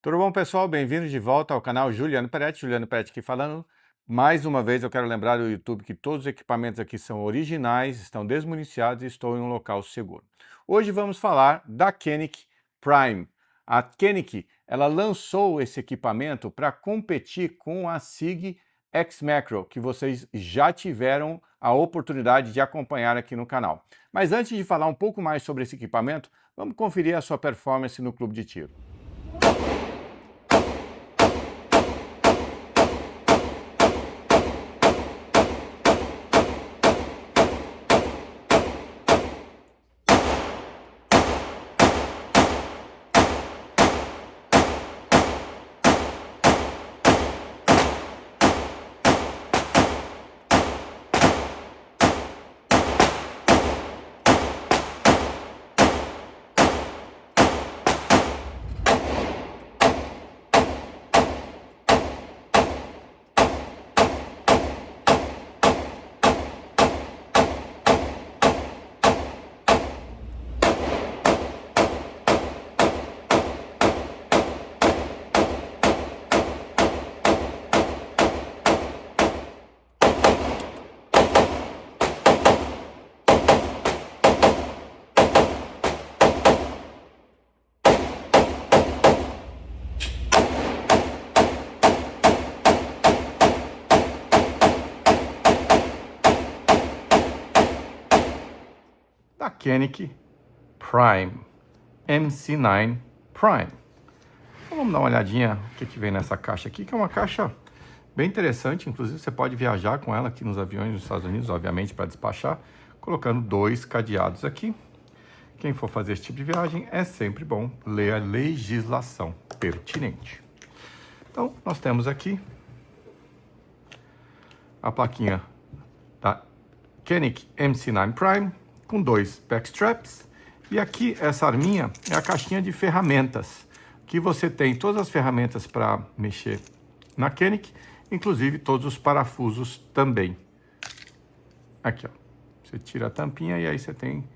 Tudo bom, pessoal? Bem-vindos de volta ao canal Juliano Peretti. Juliano Peretti aqui falando. Mais uma vez eu quero lembrar ao YouTube que todos os equipamentos aqui são originais, estão desmuniciados e estou em um local seguro. Hoje vamos falar da Koenig Prime. A Koenig, ela lançou esse equipamento para competir com a SIG X-Macro, que vocês já tiveram a oportunidade de acompanhar aqui no canal. Mas antes de falar um pouco mais sobre esse equipamento, vamos conferir a sua performance no clube de tiro. Da Koenig Prime, MC9 Prime. Então vamos dar uma olhadinha o que vem nessa caixa aqui, que é uma caixa bem interessante. Inclusive você pode viajar com ela aqui nos aviões dos Estados Unidos, obviamente para despachar, colocando 2 cadeados aqui. Quem for fazer esse tipo de viagem é sempre bom ler a legislação pertinente. Então nós temos aqui a plaquinha da Koenig MC9 Prime, com 2 backstraps, e aqui essa arminha é a caixinha de ferramentas, que você tem todas as ferramentas para mexer na Koenig, inclusive todos os parafusos também. Aqui, ó, você tira a tampinha e aí você tem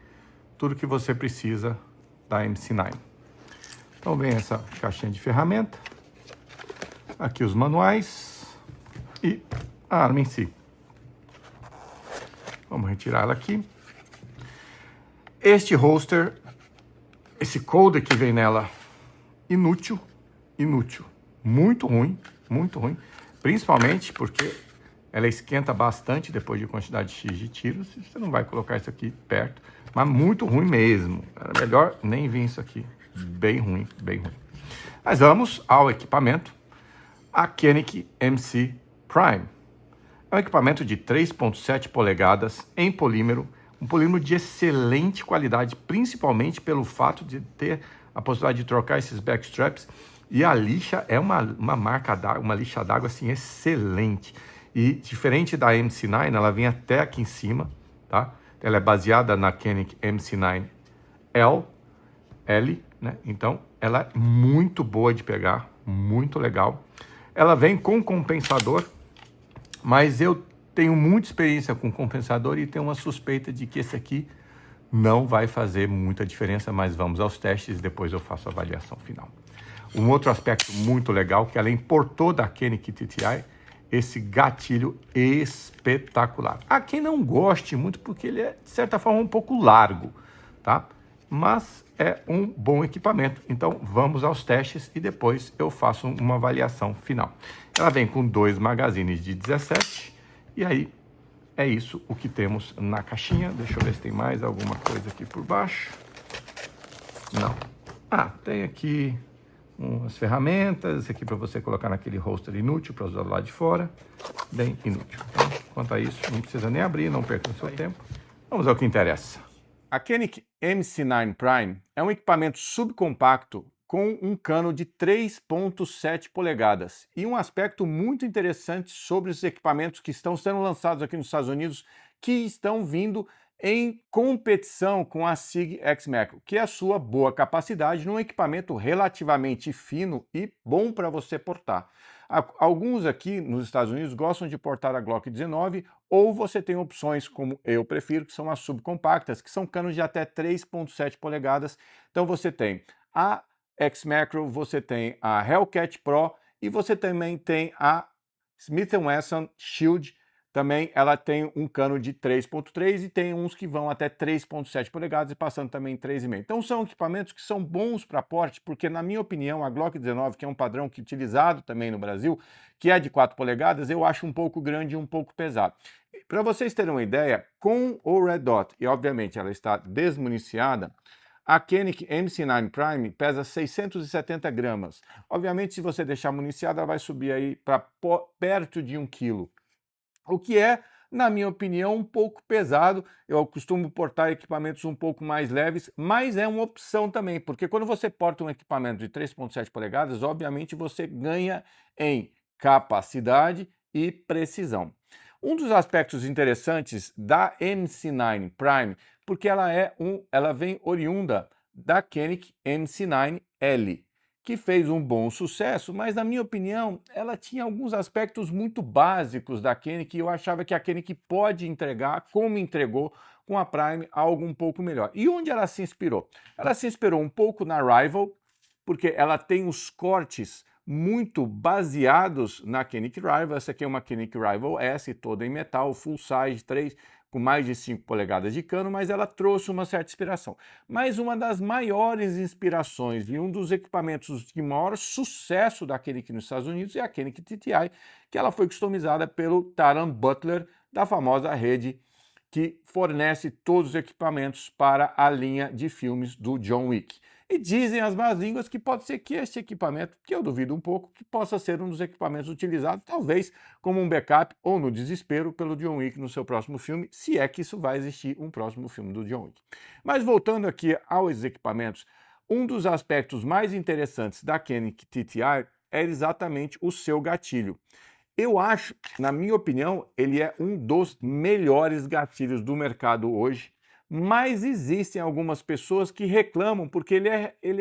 tudo que você precisa da MC9. Então vem essa caixinha de ferramenta, aqui os manuais e a arma em si. Vamos retirar ela aqui. Este holster, esse coldre que vem nela, inútil, muito ruim, principalmente porque ela esquenta bastante depois de quantidade X de tiros, e você não vai colocar isso aqui perto, mas muito ruim mesmo. Era melhor nem vir isso aqui, bem ruim. Mas vamos ao equipamento, a Koenig MC Prime. É um equipamento de 3,7 polegadas em polímero, um polímero de excelente qualidade, principalmente pelo fato de ter a possibilidade de trocar esses backstraps. E a lixa é uma marca d'água, uma lixa d'água assim excelente. E diferente da MC9, ela vem até aqui em cima, tá? Ela é baseada na Koenig MC9L, né? Então ela é muito boa de pegar, muito legal. Ela vem com compensador, mas eu tenho muita experiência com compensador e tenho uma suspeita de que esse aqui não vai fazer muita diferença, mas vamos aos testes e depois eu faço a avaliação final. Um outro aspecto muito legal que ela importou da Koenig TTI, esse gatilho espetacular. Há quem não goste muito porque ele é, de certa forma, um pouco largo, tá? Mas é um bom equipamento. Então vamos aos testes e depois eu faço uma avaliação final. Ela vem com 2 magazines de 17 e aí é isso o que temos na caixinha. Deixa eu ver se tem mais alguma coisa aqui por baixo. Não. Ah, tem aqui umas ferramentas, aqui para você colocar naquele holster inútil para usar do lado de fora. Bem inútil. Então, quanto a isso, não precisa nem abrir, não perca o seu tempo. Vamos ao que interessa. A Koenig MC9 Prime é um equipamento subcompacto com um cano de 3,7 polegadas. E um aspecto muito interessante sobre os equipamentos que estão sendo lançados aqui nos Estados Unidos, que estão vindo em competição com a SIG X-Macro, que é a sua boa capacidade num equipamento relativamente fino e bom para você portar. Alguns aqui nos Estados Unidos gostam de portar a Glock 19, ou você tem opções como eu prefiro, que são as subcompactas, que são canos de até 3,7 polegadas. Então você tem a X Macro, você tem a Hellcat Pro e você também tem a Smith & Wesson Shield. Também ela tem um cano de 3.3 e tem uns que vão até 3.7 polegadas e passando também 3,5. Então são equipamentos que são bons para porte, porque na minha opinião a Glock 19, que é um padrão que é utilizado também no Brasil, que é de 4 polegadas, eu acho um pouco grande e um pouco pesado. Para vocês terem uma ideia, com o Red Dot, e obviamente ela está desmuniciada, a Koenig MC9 Prime pesa 670 gramas. Obviamente, se você deixar municiada, ela vai subir aí para perto de 1 quilo. O que é, na minha opinião, um pouco pesado. Eu costumo portar equipamentos um pouco mais leves, mas é uma opção também, porque quando você porta um equipamento de 3.7 polegadas, obviamente você ganha em capacidade e precisão. Um dos aspectos interessantes da MC9 Prime, porque ela vem oriunda da Koenig MC9L, que fez um bom sucesso, mas na minha opinião, ela tinha alguns aspectos muito básicos da Koenig que eu achava que a Koenig pode entregar, como entregou com a Prime, algo um pouco melhor. E onde ela se inspirou? Ela se inspirou um pouco na Rival, porque ela tem os cortes muito baseados na Koenig Rival. Essa aqui é uma Koenig Rival S, toda em metal, full size, 3, com mais de 5 polegadas de cano, mas ela trouxe uma certa inspiração. Mas uma das maiores inspirações e um dos equipamentos de maior sucesso da Koenig nos Estados Unidos é a Koenig TTI, que ela foi customizada pelo Taran Butler, da famosa rede que fornece todos os equipamentos para a linha de filmes do John Wick. E dizem as más línguas que pode ser que este equipamento, que eu duvido um pouco, que possa ser um dos equipamentos utilizados, talvez como um backup ou no desespero pelo John Wick no seu próximo filme, se é que isso vai existir um próximo filme do John Wick. Mas voltando aqui aos equipamentos, um dos aspectos mais interessantes da Koenig TTI é exatamente o seu gatilho. Eu acho, na minha opinião, ele é um dos melhores gatilhos do mercado hoje, mas existem algumas pessoas que reclamam porque ele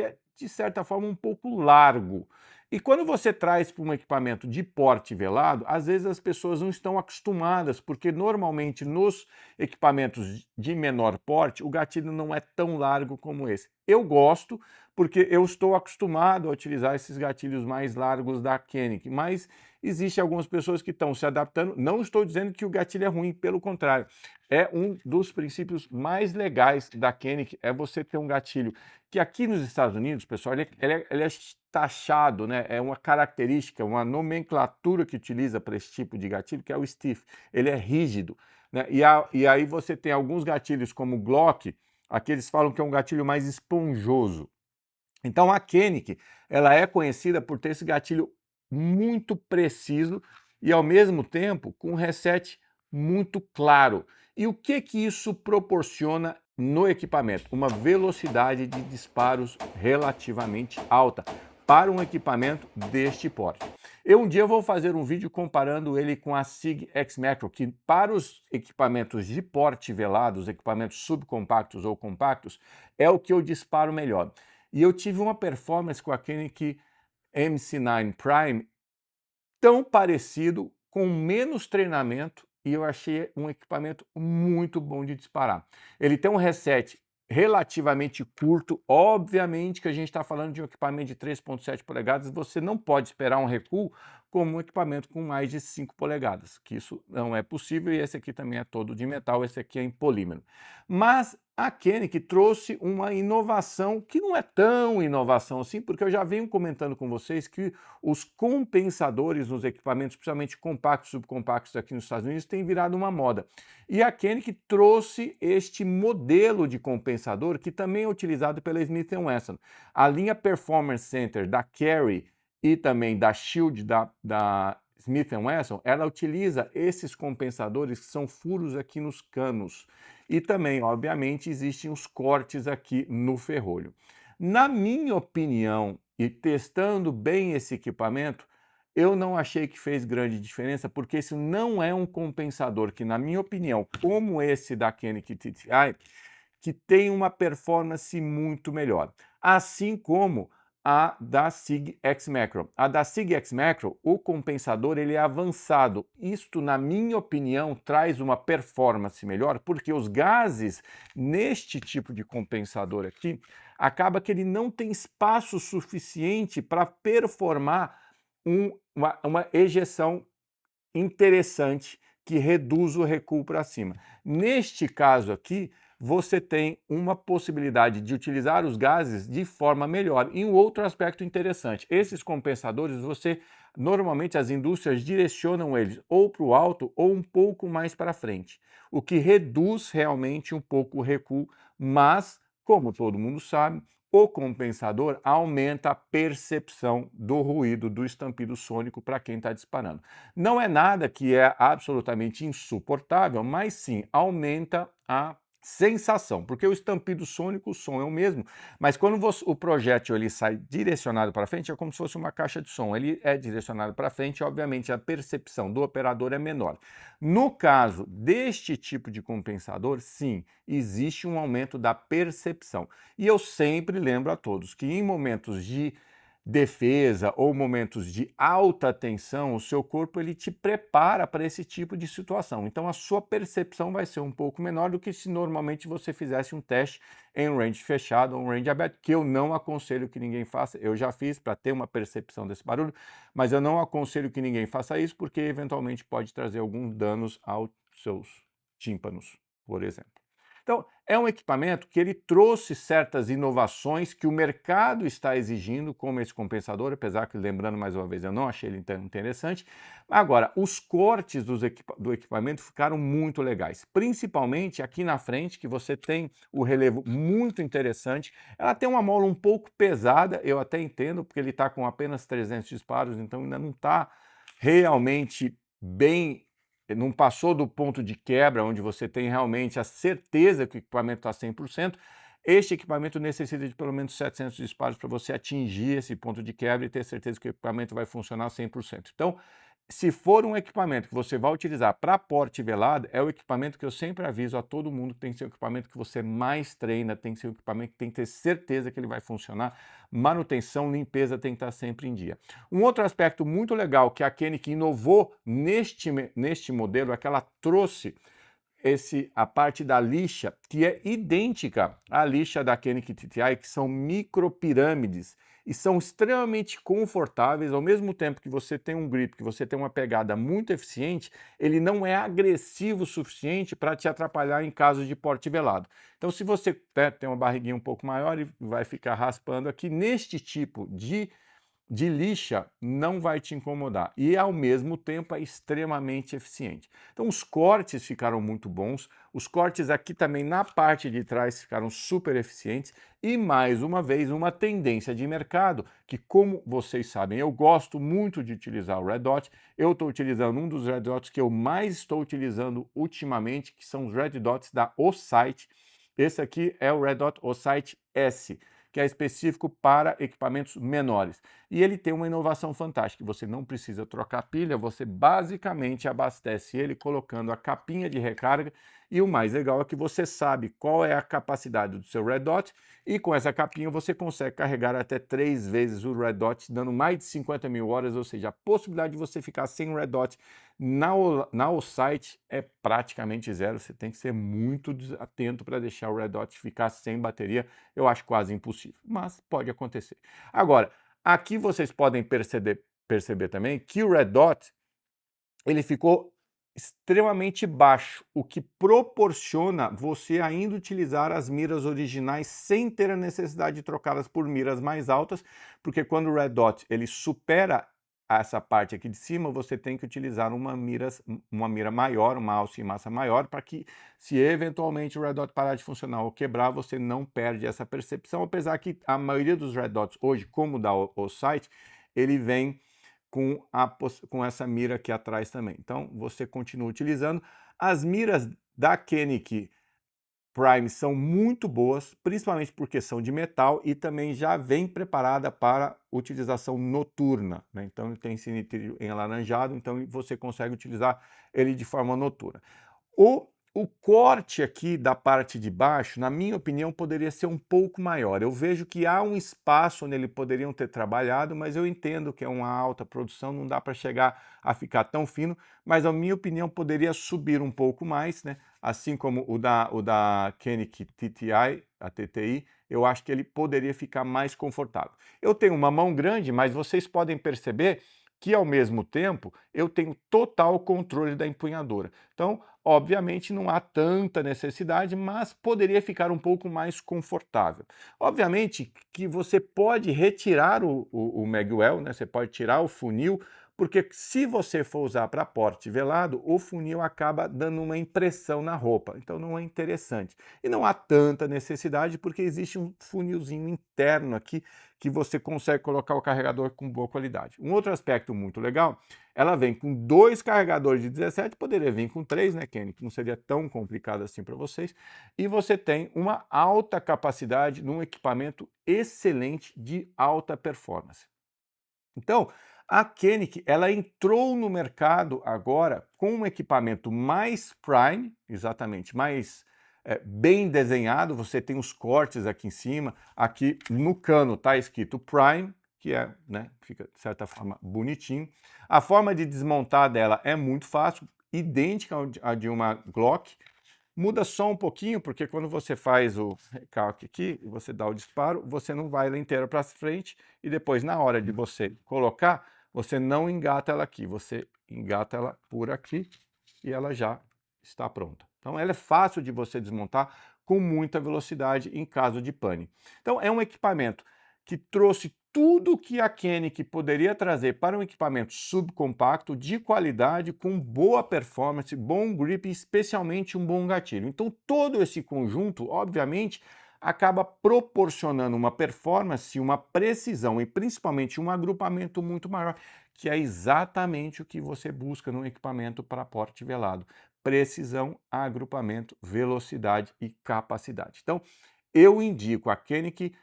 é de certa forma, um pouco largo. E quando você traz para um equipamento de porte velado, às vezes as pessoas não estão acostumadas, porque normalmente nos equipamentos de menor porte, o gatilho não é tão largo como esse. Eu gosto, porque eu estou acostumado a utilizar esses gatilhos mais largos da Koenig, mas existem algumas pessoas que estão se adaptando. Não estou dizendo que o gatilho é ruim, pelo contrário. É um dos princípios mais legais da Koenig, é você ter um gatilho que aqui nos Estados Unidos, pessoal, ele é taxado, né? É uma característica, uma nomenclatura que utiliza para esse tipo de gatilho, que é o stiff. Ele é rígido, né? E aí você tem alguns gatilhos como o Glock, aqui eles falam que é um gatilho mais esponjoso. Então a Koenig, ela é conhecida por ter esse gatilho muito preciso e ao mesmo tempo com um reset muito claro. E o que isso proporciona no equipamento? Uma velocidade de disparos relativamente alta para um equipamento deste porte. Um dia vou fazer um vídeo comparando ele com a SIG X Macro, que para os equipamentos de porte velado, os equipamentos subcompactos ou compactos, é o que eu disparo melhor. E eu tive uma performance com a Koenig MC9 Prime tão parecido, com menos treinamento, e eu achei um equipamento muito bom de disparar. Ele tem um reset relativamente curto, obviamente que a gente está falando de um equipamento de 3.7 polegadas, você não pode esperar um recuo como um equipamento com mais de 5 polegadas, que isso não é possível, e esse aqui também é todo de metal, esse aqui é em polímero. Mas a Koenig trouxe uma inovação que não é tão inovação assim, porque eu já venho comentando com vocês que os compensadores nos equipamentos, principalmente compactos e subcompactos aqui nos Estados Unidos, têm virado uma moda. E a Koenig trouxe este modelo de compensador que também é utilizado pela Smith & Wesson. A linha Performance Center da Carry e também da Shield da Smith & Wesson, ela utiliza esses compensadores que são furos aqui nos canos. E também, obviamente, existem os cortes aqui no ferrolho. Na minha opinião, e testando bem esse equipamento, eu não achei que fez grande diferença, porque esse não é um compensador que, na minha opinião, como esse da Koenig TTI, que tem uma performance muito melhor. Assim como a da SIG X Macro. A da SIG X Macro, o compensador ele é avançado. Isto, na minha opinião, traz uma performance melhor, porque os gases neste tipo de compensador aqui, acaba que ele não tem espaço suficiente para performar uma ejeção interessante que reduz o recuo para cima. Neste caso aqui, você tem uma possibilidade de utilizar os gases de forma melhor. E um outro aspecto interessante, esses compensadores, normalmente as indústrias direcionam eles ou para o alto ou um pouco mais para frente, o que reduz realmente um pouco o recuo, mas, como todo mundo sabe, o compensador aumenta a percepção do ruído, do estampido sônico para quem está disparando. Não é nada que é absolutamente insuportável, mas sim aumenta a sensação, porque o estampido sônico, o som é o mesmo, mas quando o projétil ele sai direcionado para frente, é como se fosse uma caixa de som. Ele é direcionado para frente, obviamente a percepção do operador é menor. No caso deste tipo de compensador, sim, existe um aumento da percepção. E eu sempre lembro a todos que em momentos de defesa ou momentos de alta tensão, o seu corpo ele te prepara para esse tipo de situação. Então a sua percepção vai ser um pouco menor do que se normalmente você fizesse um teste em range fechado ou um range aberto, que eu não aconselho que ninguém faça. Eu já fiz para ter uma percepção desse barulho, mas eu não aconselho que ninguém faça isso porque eventualmente pode trazer alguns danos aos seus tímpanos, por exemplo. Então, é um equipamento que ele trouxe certas inovações que o mercado está exigindo, como esse compensador, apesar que, lembrando mais uma vez, eu não achei ele tão interessante. Agora, os cortes do equipamento ficaram muito legais, principalmente aqui na frente, que você tem o relevo muito interessante. Ela tem uma mola um pouco pesada, eu até entendo, porque ele está com apenas 300 disparos, então ainda não está realmente bem, não passou do ponto de quebra, onde você tem realmente a certeza que o equipamento está 100%. Este equipamento necessita de pelo menos 700 disparos para você atingir esse ponto de quebra e ter certeza que o equipamento vai funcionar 100%. Então, se for um equipamento que você vai utilizar para porte velado, é o equipamento que eu sempre aviso a todo mundo que tem que ser o equipamento que você mais treina, tem que ser o equipamento que tem que ter certeza que ele vai funcionar. Manutenção, limpeza tem que estar sempre em dia. Um outro aspecto muito legal que a Koenig inovou neste modelo é que ela trouxe a parte da lixa, que é idêntica à lixa da Koenig TTI, que são micropirâmides e são extremamente confortáveis, ao mesmo tempo que você tem um grip, que você tem uma pegada muito eficiente, ele não é agressivo o suficiente para te atrapalhar em caso de porte velado. Então, se você tem uma barriguinha um pouco maior e vai ficar raspando aqui, neste tipo de lixa não vai te incomodar e ao mesmo tempo é extremamente eficiente. Então os cortes ficaram muito bons, os cortes aqui também na parte de trás ficaram super eficientes e mais uma vez uma tendência de mercado que, como vocês sabem, eu gosto muito de utilizar o Red Dot. Eu estou utilizando um dos Red Dots que eu mais estou utilizando ultimamente, que são os Red Dots da Osight. Esse aqui é o Red Dot Osight S, que é específico para equipamentos menores. E ele tem uma inovação fantástica, você não precisa trocar pilha, você basicamente abastece ele colocando a capinha de recarga e o mais legal é que você sabe qual é a capacidade do seu Red Dot e com essa capinha você consegue carregar até 3 vezes o Red Dot, dando mais de 50 mil horas, ou seja, a possibilidade de você ficar sem Red Dot na Osight é praticamente zero. Você tem que ser muito atento para deixar o Red Dot ficar sem bateria. Eu acho quase impossível, mas pode acontecer. Agora, aqui vocês podem perceber também que o Red Dot ele ficou extremamente baixo, o que proporciona você ainda utilizar as miras originais sem ter a necessidade de trocá-las por miras mais altas, porque quando o Red Dot ele supera essa parte aqui de cima, você tem que utilizar uma mira maior, uma alça em massa maior, para que, se eventualmente o Red Dot parar de funcionar ou quebrar, você não perde essa percepção, apesar que a maioria dos Red Dots hoje, como o da Osight, ele vem com essa mira aqui atrás também. Então, você continua utilizando. As miras da Koenig Prime são muito boas, principalmente porque são de metal e também já vem preparada para utilização noturna, né? Então ele tem esse nitrídeo em alaranjado, então você consegue utilizar ele de forma noturna. O corte aqui da parte de baixo, na minha opinião, poderia ser um pouco maior. Eu vejo que há um espaço onde eles poderiam ter trabalhado, mas eu entendo que é uma alta produção, não dá para chegar a ficar tão fino, mas a minha opinião poderia subir um pouco mais, né? Assim como o da Koenig TTI, a TTI, eu acho que ele poderia ficar mais confortável. Eu tenho uma mão grande, mas vocês podem perceber que, ao mesmo tempo, eu tenho total controle da empunhadura. Então, obviamente, não há tanta necessidade, mas poderia ficar um pouco mais confortável. Obviamente que você pode retirar o Magwell, né? Você pode tirar o funil, porque se você for usar para porte velado, o funil acaba dando uma impressão na roupa, então não é interessante. E não há tanta necessidade porque existe um funilzinho interno aqui que você consegue colocar o carregador com boa qualidade. Um outro aspecto muito legal, ela vem com 2 carregadores de 17, poderia vir com 3, né, Kenny? Que não seria tão complicado assim para vocês. E você tem uma alta capacidade num equipamento excelente de alta performance. Então, a Koenig, ela entrou no mercado agora com um equipamento mais prime, exatamente, mais bem desenhado. Você tem os cortes aqui em cima, aqui no cano está escrito prime, que é, né, fica de certa forma bonitinho. A forma de desmontar dela é muito fácil, idêntica à de uma Glock. Muda só um pouquinho, porque quando você faz o recalque aqui, e você dá o disparo, você não vai ela inteira para frente, e depois, na hora de você colocar, você não engata ela aqui, você engata ela por aqui, e ela já está pronta. Então, ela é fácil de você desmontar com muita velocidade em caso de pane. Então, é um equipamento que trouxe tudo que a Koenig poderia trazer para um equipamento subcompacto, de qualidade, com boa performance, bom grip e especialmente um bom gatilho. Então todo esse conjunto, obviamente, acaba proporcionando uma performance, uma precisão e principalmente um agrupamento muito maior, que é exatamente o que você busca num equipamento para porte velado. Precisão, agrupamento, velocidade e capacidade. Então eu indico a Koenig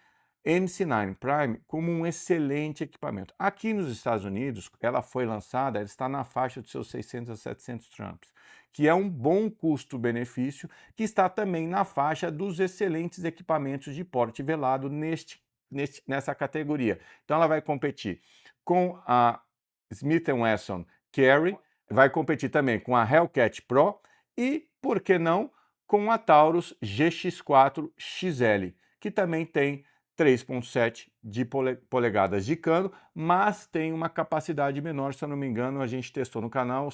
MC9 Prime como um excelente equipamento. Aqui nos Estados Unidos, ela foi lançada, ela está na faixa dos seus 600 a 700 trumps, que é um bom custo-benefício, que está também na faixa dos excelentes equipamentos de porte velado nessa categoria. Então ela vai competir com a Smith & Wesson Carry, vai competir também com a Hellcat Pro e, por que não, com a Taurus GX4 XL, que também tem 3,7 de polegadas de cano, mas tem uma capacidade menor, se eu não me engano, a gente testou no canal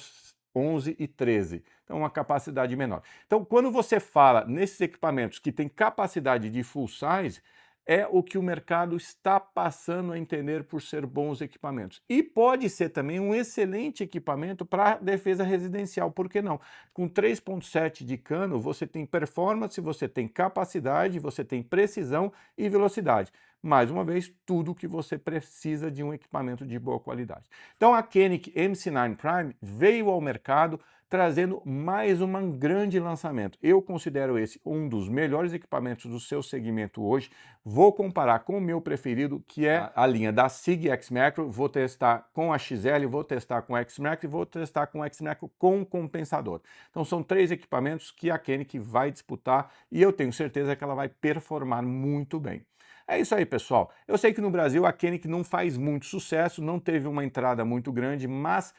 11 e 13, então uma capacidade menor. Então, quando você fala nesses equipamentos que tem capacidade de full size, é o que o mercado está passando a entender por ser bons equipamentos. E pode ser também um excelente equipamento para defesa residencial, por que não? Com 3,7 de cano, você tem performance, você tem capacidade, você tem precisão e velocidade. Mais uma vez, tudo o que você precisa de um equipamento de boa qualidade. Então a Koenig MC9 Prime veio ao mercado trazendo mais um grande lançamento. Eu considero esse um dos melhores equipamentos do seu segmento hoje. Vou comparar com o meu preferido, que é a linha da SIG X-Macro. Vou testar com a XL, vou testar com a X-Macro e vou testar com a X-Macro com compensador. Então são 3 equipamentos que a Koenig vai disputar e eu tenho certeza que ela vai performar muito bem. É isso aí, pessoal. Eu sei que no Brasil a Koenig não faz muito sucesso, não teve uma entrada muito grande, mas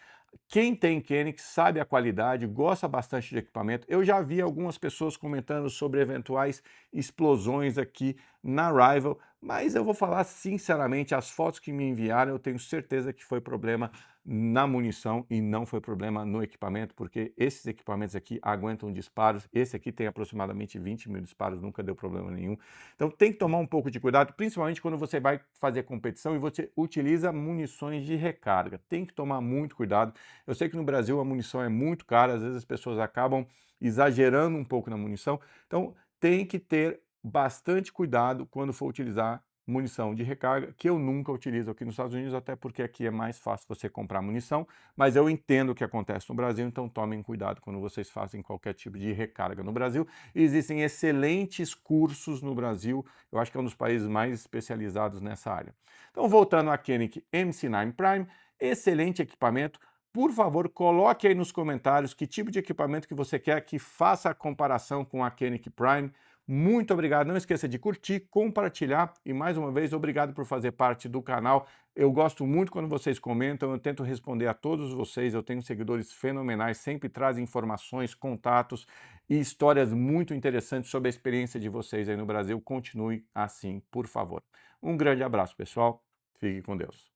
quem tem Koenig sabe a qualidade, gosta bastante de equipamento. Eu já vi algumas pessoas comentando sobre eventuais explosões aqui na Rival, mas eu vou falar sinceramente, as fotos que me enviaram, eu tenho certeza que foi problema na munição e não foi problema no equipamento, porque esses equipamentos aqui aguentam disparos. Esse aqui tem aproximadamente 20 mil disparos, nunca deu problema nenhum. Então tem que tomar um pouco de cuidado, principalmente quando você vai fazer competição e você utiliza munições de recarga. Tem que tomar muito cuidado. Eu sei que no Brasil a munição é muito cara, às vezes as pessoas acabam exagerando um pouco na munição, então tem que ter bastante cuidado quando for utilizar munição de recarga, que eu nunca utilizo aqui nos Estados Unidos, até porque aqui é mais fácil você comprar munição, mas eu entendo o que acontece no Brasil, então tomem cuidado quando vocês fazem qualquer tipo de recarga no Brasil. Existem excelentes cursos no Brasil, eu acho que é um dos países mais especializados nessa área. Então, voltando à Koenig MC9 Prime, excelente equipamento. Por favor, coloque aí nos comentários que tipo de equipamento que você quer que faça a comparação com a Koenig Prime, Muito obrigado, não esqueça de curtir, compartilhar e mais uma vez obrigado por fazer parte do canal. Eu gosto muito quando vocês comentam, eu tento responder a todos vocês, eu tenho seguidores fenomenais, sempre trazem informações, contatos e histórias muito interessantes sobre a experiência de vocês aí no Brasil. Continue assim, por favor. Um grande abraço, pessoal. Fique com Deus.